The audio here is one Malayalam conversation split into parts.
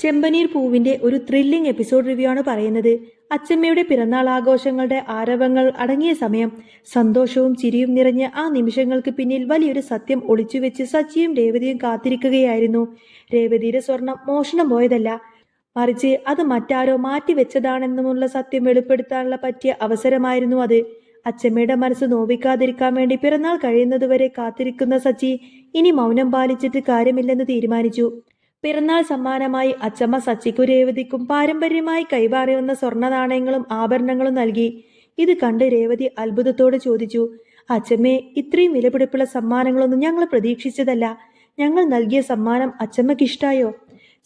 ചെമ്പനീർ പൂവിന്റെ ഒരു ത്രില്ലിംഗ് എപ്പിസോഡ് റിവ്യൂ ആണ് പറയുന്നത്. അച്ചമ്മയുടെ പിറന്നാൾ ആഘോഷങ്ങളുടെ ആരവങ്ങൾ അടങ്ങിയ സമയം. സന്തോഷവും ചിരിയും നിറഞ്ഞ ആ നിമിഷങ്ങൾക്ക് പിന്നിൽ വലിയൊരു സത്യം ഒളിച്ചുവെച്ച് സച്ചിയും രേവതിയും കാത്തിരിക്കുകയായിരുന്നു. രേവതിയുടെ സ്വർണം മോഷണം പോയതല്ല, മറിച്ച് അത് മറ്റാരോ മാറ്റിവെച്ചതാണെന്നുമുള്ള സത്യം വെളിപ്പെടുത്താനുള്ള പറ്റിയ അവസരമായിരുന്നു അത്. അച്ചമ്മയുടെ മനസ്സ് നോവിക്കാതിരിക്കാൻ വേണ്ടി പിറന്നാൾ കഴിയുന്നതുവരെ കാത്തിരിക്കുന്ന സച്ചി ഇനി മൗനം പാലിച്ചിട്ട് കാര്യമില്ലെന്ന് തീരുമാനിച്ചു. പിറന്നാൾ സമ്മാനമായി അച്ചമ്മ സച്ചിക്കും രേവതിക്കും പാരമ്പര്യമായി കൈമാറിവന്ന സ്വർണ്ണ നാണയങ്ങളും ആഭരണങ്ങളും നൽകി. ഇത് കണ്ട് രേവതി അത്ഭുതത്തോടെ ചോദിച്ചു, അച്ചമ്മേ, ഇത്രയും വിലപിടിപ്പുള്ള സമ്മാനങ്ങളൊന്നും ഞങ്ങൾ പ്രതീക്ഷിച്ചതല്ല. ഞങ്ങൾ നൽകിയ സമ്മാനം അച്ചമ്മയ്ക്ക് ഇഷ്ടായോ?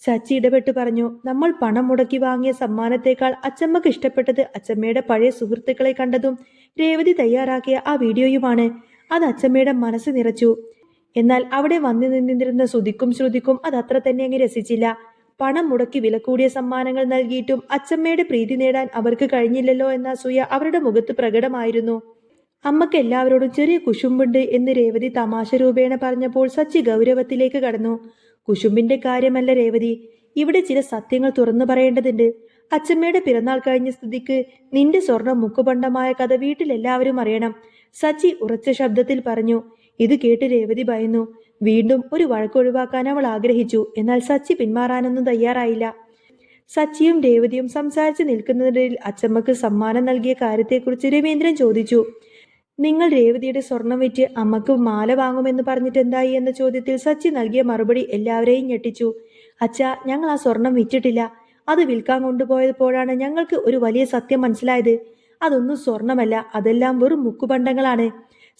സച്ചി ഇടപെട്ട് പറഞ്ഞു, നമ്മൾ പണം മുടക്കി വാങ്ങിയ സമ്മാനത്തെക്കാൾ അച്ചമ്മക്ക് ഇഷ്ടപ്പെട്ടത് അച്ചമ്മയുടെ പഴയ സുഹൃത്തുക്കളെ കണ്ടതും രേവതി തയ്യാറാക്കിയ ആ വീഡിയോയുമാണ്. അത് അച്ചമ്മയുടെ മനസ്സ് നിറച്ചു. എന്നാൽ അവിടെ വന്നു നിന്നിരുന്ന സുധിക്കും ശ്രുതിക്കും അത് അത്ര തന്നെ അങ്ങ് രസിച്ചില്ല. പണം മുടക്കി വില കൂടിയ സമ്മാനങ്ങൾ നൽകിയിട്ടും അച്ചമ്മയുടെ പ്രീതി നേടാൻ അവർക്ക് കഴിഞ്ഞില്ലല്ലോ എന്ന അസൂയ അവരുടെ മുഖത്ത് പ്രകടമായിരുന്നു. അമ്മക്ക് എല്ലാവരോടും ചെറിയ കുശുമ്പുണ്ട് എന്ന് രേവതി തമാശ രൂപേണ പറഞ്ഞപ്പോൾ സച്ചി ഗൗരവത്തിലേക്ക് കടന്നു. കുശുമ്പിന്റെ കാര്യമല്ല രേവതി, ഇവിടെ ചില സത്യങ്ങൾ തുറന്നു പറയേണ്ടതുണ്ട്. അച്ചമ്മയുടെ പിറന്നാൾ കഴിഞ്ഞ സ്ഥിതിക്ക് നിന്റെ സ്വർണം മുക്കുപണ്ടമായ കഥ വീട്ടിലെല്ലാവരും അറിയണം, സച്ചി ഉറച്ച ശബ്ദത്തിൽ പറഞ്ഞു. ഇത് കേട്ട് രേവതി ഭയന്നു. വീണ്ടും ഒരു വഴക്കൊഴിവാക്കാൻ അവൾ ആഗ്രഹിച്ചു. എന്നാൽ സച്ചി പിന്മാറാനൊന്നും തയ്യാറായില്ല. സച്ചിയും രേവതിയും സംസാരിച്ച് നിൽക്കുന്നതിനിടയിൽ അച്ചമ്മക്ക് സമ്മാനം നൽകിയ കാര്യത്തെക്കുറിച്ച് രവീന്ദ്രൻ ചോദിച്ചു. നിങ്ങൾ രേവതിയുടെ സ്വർണം വിറ്റ് അമ്മക്ക് മാല വാങ്ങുമെന്ന് പറഞ്ഞിട്ട് എന്തായി എന്ന ചോദ്യത്തിൽ സച്ചി നൽകിയ മറുപടി എല്ലാവരെയും ഞെട്ടിച്ചു. അച്ഛാ, ഞങ്ങൾ ആ സ്വർണം വിറ്റിട്ടില്ല. അത് വിൽക്കാൻ കൊണ്ടുപോയപ്പോഴാണ് ഞങ്ങൾക്ക് ഒരു വലിയ സത്യം മനസ്സിലായത്. അതൊന്നും സ്വർണമല്ല, അതെല്ലാം വെറും മുക്കുപണ്ടങ്ങളാണ്.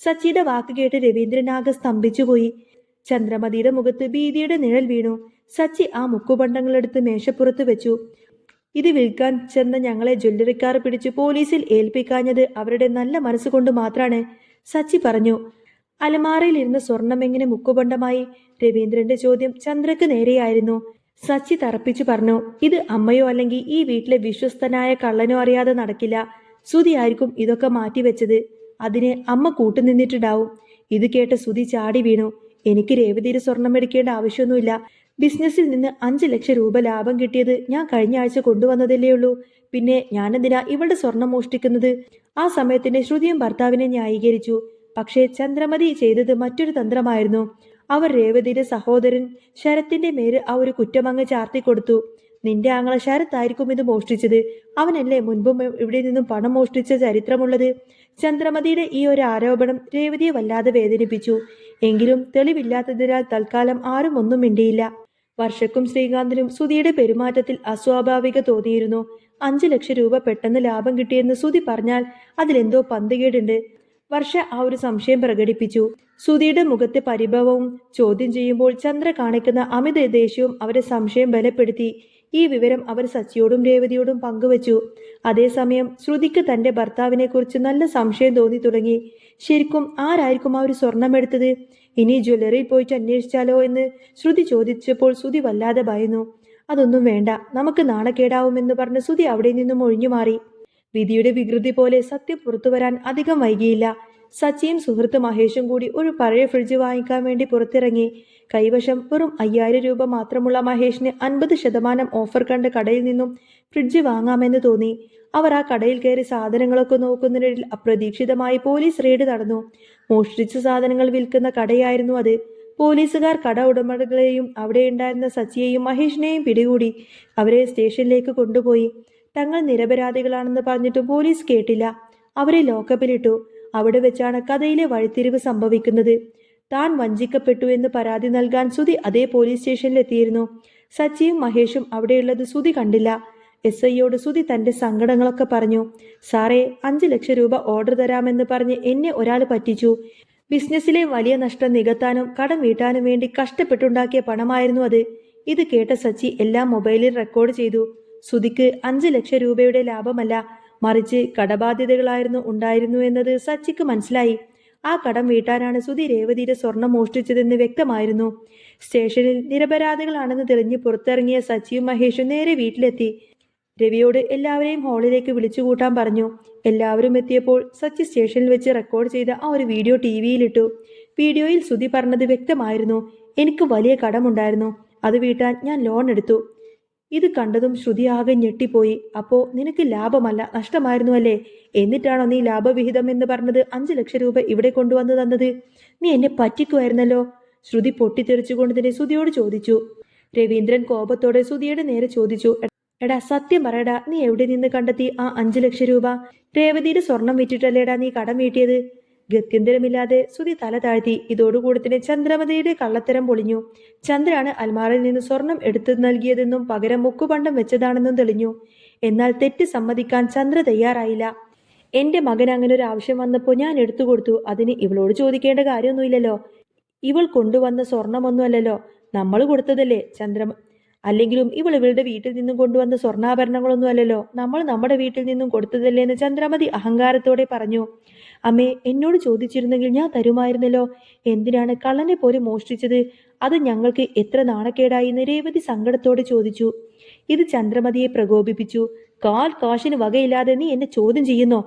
സച്ചിയുടെ വാക്ക് കേട്ട് രവീന്ദ്രൻ ആകെ സ്തംഭിച്ചുപോയി. ചന്ദ്രമതിയുടെ മുഖത്ത് ഭീതിയുടെ നിഴൽ വീണു. സച്ചി ആ മുക്കുപണ്ടങ്ങളെടുത്ത് മേശപ്പുറത്ത് വെച്ചു. ഇത് വിൽക്കാൻ ചെന്ന ഞങ്ങളെ ജ്വല്ലറിക്കാർ പിടിച്ച് പോലീസിൽ ഏൽപ്പിക്കാഞ്ഞത് അവരുടെ നല്ല മനസ്സുകൊണ്ട് മാത്രമാണ്, സച്ചി പറഞ്ഞു. അലമാറയിൽ ഇരുന്ന സ്വർണം എങ്ങനെ മുക്കുപണ്ടമായി? രവീന്ദ്രന്റെ ചോദ്യം ചന്ദ്രക്ക് നേരെയായിരുന്നു. സച്ചി തറപ്പിച്ചു പറഞ്ഞു, ഇത് അമ്മയോ അല്ലെങ്കിൽ ഈ വീട്ടിലെ വിശ്വസ്തനായ കള്ളനോ അറിയാതെ നടക്കില്ല. സുധിയായിരിക്കും ഇതൊക്കെ മാറ്റിവെച്ചത്. അതിന് അമ്മ കൂട്ടുനിന്നിട്ടുണ്ടാവും. ഇത് കേട്ട് സുധി ചാടി വീണു. എനിക്ക് രേവതിയുടെ സ്വർണം എടുക്കേണ്ട ആവശ്യമൊന്നുമില്ല. ബിസിനസ്സിൽ നിന്ന് 5 ലക്ഷം രൂപ ലാഭം കിട്ടിയത് ഞാൻ കഴിഞ്ഞ ആഴ്ച കൊണ്ടുവന്നതല്ലേ ഉള്ളൂ. പിന്നെ ഞാനെന്തിനാ ഇവളുടെ സ്വർണം മോഷ്ടിക്കുന്നത്? ആ സമയത്തിന്റെ ശ്രുതിയും ഭർത്താവിനെ ന്യായീകരിച്ചു. പക്ഷേ ചന്ദ്രമതി ചെയ്തത് മറ്റൊരു തന്ത്രമായിരുന്നു. അവർ രേവതിയുടെ സഹോദരൻ ശരത്തിന്റെ മേൽ ആ ഒരു കുറ്റമങ്ങ് ചാർത്തിക്കൊടുത്തു. നിന്റെ ആങ്ങള ശരത്തായിരിക്കും ഇത് മോഷ്ടിച്ചത്. അവനല്ലേ മുൻപും ഇവിടെ നിന്നും പണം മോഷ്ടിച്ച ചരിത്രമുള്ളത്. ചന്ദ്രമതിയുടെ ഈ ഒരു ആരോപണം രേവതിയെ വല്ലാതെ വേദനിപ്പിച്ചു. എങ്കിലും തെളിവില്ലാത്തതിനാൽ തൽക്കാലം ആരും ഒന്നും മിണ്ടിയില്ല. വർഷക്കും ശ്രീകാന്തിനും സുധിയുടെ പെരുമാറ്റത്തിൽ അസ്വാഭാവിക തോന്നിയിരുന്നു. 5 ലക്ഷം രൂപ പെട്ടെന്ന് ലാഭം കിട്ടിയെന്ന് സുധി പറഞ്ഞാൽ അതിലെന്തോ പന്തികേടുണ്ട്. വർഷ ആ ഒരു സംശയം പ്രകടിപ്പിച്ചു. സുധിയുടെ മുഖത്തെ പരിഭവവും ചോദ്യം ചെയ്യുമ്പോൾ ചന്ദ്ര കാണിക്കുന്ന അമിത ദേഷ്യവും അവരെ സംശയം ബലപ്പെടുത്തി. ഈ വിവരം അവർ സച്ചിയോടും രേവതിയോടും പങ്കുവച്ചു. അതേസമയം ശ്രുതിക്ക് തന്റെ ഭർത്താവിനെ കുറിച്ച് നല്ല സംശയം തോന്നി തുടങ്ങി. ശരിക്കും ആരായിരിക്കും ആ ഒരു സ്വർണം എടുത്തത്? ഇനി ജ്വല്ലറിയിൽ പോയിട്ട് അന്വേഷിച്ചാലോ എന്ന് ശ്രുതി ചോദിച്ചപ്പോൾ സുധി വല്ലാതെ ഭയന്നു. അതൊന്നും വേണ്ട, നമുക്ക് നാണക്കേടാവുമെന്ന് പറഞ്ഞ് സുധി അവിടെ നിന്നും ഒഴിഞ്ഞു മാറി. വിധിയുടെ വികൃതി പോലെ സത്യം പുറത്തുവരാൻ അധികം വൈകിയില്ല. സച്ചിയും സുഹൃത്ത് മഹേഷും കൂടി ഒരു പഴയ ഫ്രിഡ്ജ് വാങ്ങിക്കാൻ വേണ്ടി പുറത്തിറങ്ങി. കൈവശം വെറും 5000 രൂപ മാത്രമുള്ള മഹേഷിന് 50% ഓഫർ കണ്ട് കടയിൽ നിന്നും ഫ്രിഡ്ജ് വാങ്ങാമെന്ന് തോന്നി. അവർ ആ കടയിൽ കയറി സാധനങ്ങളൊക്കെ നോക്കുന്നതിനിടയിൽ അപ്രതീക്ഷിതമായി പോലീസ് റെയ്ഡ് നടന്നു. മോഷ്ടിച്ച സാധനങ്ങൾ വിൽക്കുന്ന കടയായിരുന്നു അത്. പോലീസുകാർ കട ഉടമകളെയും അവിടെ ഉണ്ടായിരുന്ന സച്ചിയെയും മഹേഷിനെയും പിടികൂടി അവരെ സ്റ്റേഷനിലേക്ക് കൊണ്ടുപോയി. തങ്ങൾ നിരപരാധികളാണെന്ന് പറഞ്ഞിട്ടും പോലീസ് കേട്ടില്ല. അവരെ ലോക്കപ്പിലിട്ടു. അവിടെ വെച്ചാണ് കഥയിലെ വഴിത്തിരിവ് സംഭവിക്കുന്നത്. താൻ വഞ്ചിക്കപ്പെട്ടു എന്ന് പരാതി നൽകാൻ സുധി അതേ പോലീസ് സ്റ്റേഷനിലെത്തിയിരുന്നു. സച്ചിയും മഹേഷും അവിടെയുള്ളത് സുധി കണ്ടില്ല. SIയോട് സുധി തന്റെ സങ്കടങ്ങളൊക്കെ പറഞ്ഞു. സാറേ, 5 ലക്ഷം രൂപ ഓർഡർ തരാമെന്ന് പറഞ്ഞ് എന്നെ ഒരാൾ പറ്റിച്ചു. ബിസിനസ്സിലെ വലിയ നഷ്ടം നികത്താനും കടം വീട്ടാനും വേണ്ടി കഷ്ടപ്പെട്ടുണ്ടാക്കിയ പണമായിരുന്നു അത്. ഇത് കേട്ട സച്ചി എല്ലാം മൊബൈലിൽ റെക്കോർഡ് ചെയ്തു. സുധിക്ക് 5 ലക്ഷം രൂപയുടെ ലാഭമല്ല, മറിച്ച് കടബാധ്യതകളായിരുന്നു ഉണ്ടായിരുന്നു എന്നത് സച്ചിക്ക് മനസ്സിലായി. ആ കടം വീട്ടാനാണ് സുധി രേവതിയുടെ സ്വർണം മോഷ്ടിച്ചതെന്ന് വ്യക്തമായിരുന്നു. സ്റ്റേഷനിൽ നിരപരാധികളാണെന്ന് തെളിഞ്ഞ് പുറത്തിറങ്ങിയ സച്ചിയും മഹേഷും നേരെ വീട്ടിലെത്തി. രവിയോട് എല്ലാവരെയും ഹാളിലേക്ക് വിളിച്ചുകൂട്ടാൻ പറഞ്ഞു. എല്ലാവരും എത്തിയപ്പോൾ സച്ചി സ്റ്റേഷനിൽ വെച്ച് റെക്കോർഡ് ചെയ്ത ആ ഒരു വീഡിയോ ടിവിയിലിട്ടു. വീഡിയോയിൽ സുധി പറഞ്ഞത് വ്യക്തമായിരുന്നു. എനിക്ക് വലിയ കടമുണ്ടായിരുന്നു, അത് വീട്ടാൻ ഞാൻ ലോൺ എടുത്തു. ഇത് കണ്ടതും ശ്രുതി ആകെ ഞെട്ടിപ്പോയി. അപ്പോ നിനക്ക് ലാഭമല്ല നഷ്ടമായിരുന്നു അല്ലേ? എന്നിട്ടാണോ നീ ലാഭവിഹിതം എന്ന് പറഞ്ഞത് 5 ലക്ഷം രൂപ ഇവിടെ കൊണ്ടുവന്ന് തന്നത്? നീ എന്നെ പറ്റിക്കുമായിരുന്നല്ലോ. ശ്രുതി പൊട്ടിത്തെറിച്ചുകൊണ്ട് തന്നെ സുധിയോട് ചോദിച്ചു. രവീന്ദ്രൻ കോപത്തോടെ സുധിയുടെ നേരെ ചോദിച്ചു. എടാ സത്യം പറയടാ, നീ എവിടെ നിന്ന് കണ്ടെത്തി ആ 5 ലക്ഷം രൂപ? രേവതിയുടെ സ്വർണം വിറ്റിട്ടല്ലേടാ നീ കടം വീട്ടിയത്? ഗത്യന്തരമില്ലാതെ സുധി തല താഴ്ത്തി. ഇതോടുകൂടി തന്നെ ചന്ദ്രമതിയുടെ കള്ളത്തരം പൊളിഞ്ഞു. ചന്ദ്രയാണ് അൽമാറിൽ നിന്ന് സ്വർണം എടുത്തു നൽകിയതെന്നും പകരം മുക്കുപണ്ടം വെച്ചതാണെന്നും തെളിഞ്ഞു. എന്നാൽ തെറ്റ് സമ്മതിക്കാൻ ചന്ദ്ര തയ്യാറായില്ല. എന്റെ മകൻ അങ്ങനെ ഒരു ആവശ്യം വന്നപ്പോൾ ഞാൻ എടുത്തു കൊടുത്തു. അതിന് ഇവളോട് ചോദിക്കേണ്ട കാര്യമൊന്നുമില്ലല്ലോ. ഇവൾ കൊണ്ടുവന്ന സ്വർണമൊന്നുമല്ലല്ലോ, നമ്മൾ കൊടുത്തതല്ലേ ചന്ദ്ര. അല്ലെങ്കിലും ഇവളുടെ വീട്ടിൽ നിന്നും കൊണ്ടുവന്ന സ്വർണ്ണാഭരണങ്ങളൊന്നും അല്ലല്ലോ, നമ്മൾ നമ്മുടെ വീട്ടിൽ നിന്നും കൊടുത്തതല്ലേ എന്ന് ചന്ദ്രമതി അഹങ്കാരത്തോടെ പറഞ്ഞു. അമ്മേ, എന്നോട് ചോദിച്ചിരുന്നെങ്കിൽ ഞാൻ തരുമായിരുന്നല്ലോ. എന്തിനാണ് കള്ളനെ പോലെ മോഷ്ടിച്ചത്? അത് ഞങ്ങൾക്ക് എത്ര നാണക്കേടായി എന്ന് രേവതി സങ്കടത്തോടെ ചോദിച്ചു. ഇത് ചന്ദ്രമതിയെ പ്രകോപിപ്പിച്ചു. കാശിന് വകയില്ലാതെ നീ എന്നെ ചോദ്യം ചെയ്യുന്നോ?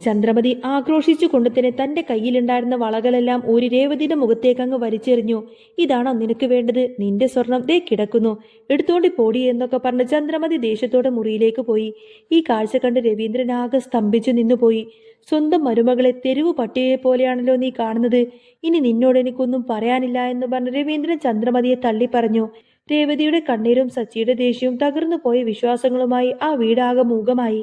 ചന്ദ്രമതി ആക്രോശിച്ചു കൊണ്ട് തന്നെ തന്റെ കയ്യിലുണ്ടായിരുന്ന വളകളെല്ലാം ഊരി രേവതിയുടെ മുഖത്തേക്കങ്ങ് വലിച്ചെറിഞ്ഞു. ഇതാണോ നിനക്ക് വേണ്ടത്? നിന്റെ സ്വർണം ദേ കിടക്കുന്നു, എടുത്തോണ്ടി പോടി എന്നൊക്കെ പറഞ്ഞ് ചന്ദ്രമതി ദേഷ്യത്തോടെ മുറിയിലേക്ക് പോയി. ഈ കാഴ്ച കണ്ട് രവീന്ദ്രൻ ആകെ സ്തംഭിച്ചു നിന്നുപോയി. സ്വന്തം മരുമകളെ തെരുവു പട്ടിയെ പോലെയാണല്ലോ നീ കാണുന്നത്. ഇനി നിന്നോട് എനിക്കൊന്നും പറയാനില്ല എന്ന് പറഞ്ഞ് രവീന്ദ്രൻ ചന്ദ്രമതിയെ തള്ളി പറഞ്ഞു. രേവതിയുടെ കണ്ണീരും സച്ചിയുടെ ദേഷ്യവും തകർന്നു പോയ വിശ്വാസങ്ങളുമായി ആ വീടാകെ മൂകമായി.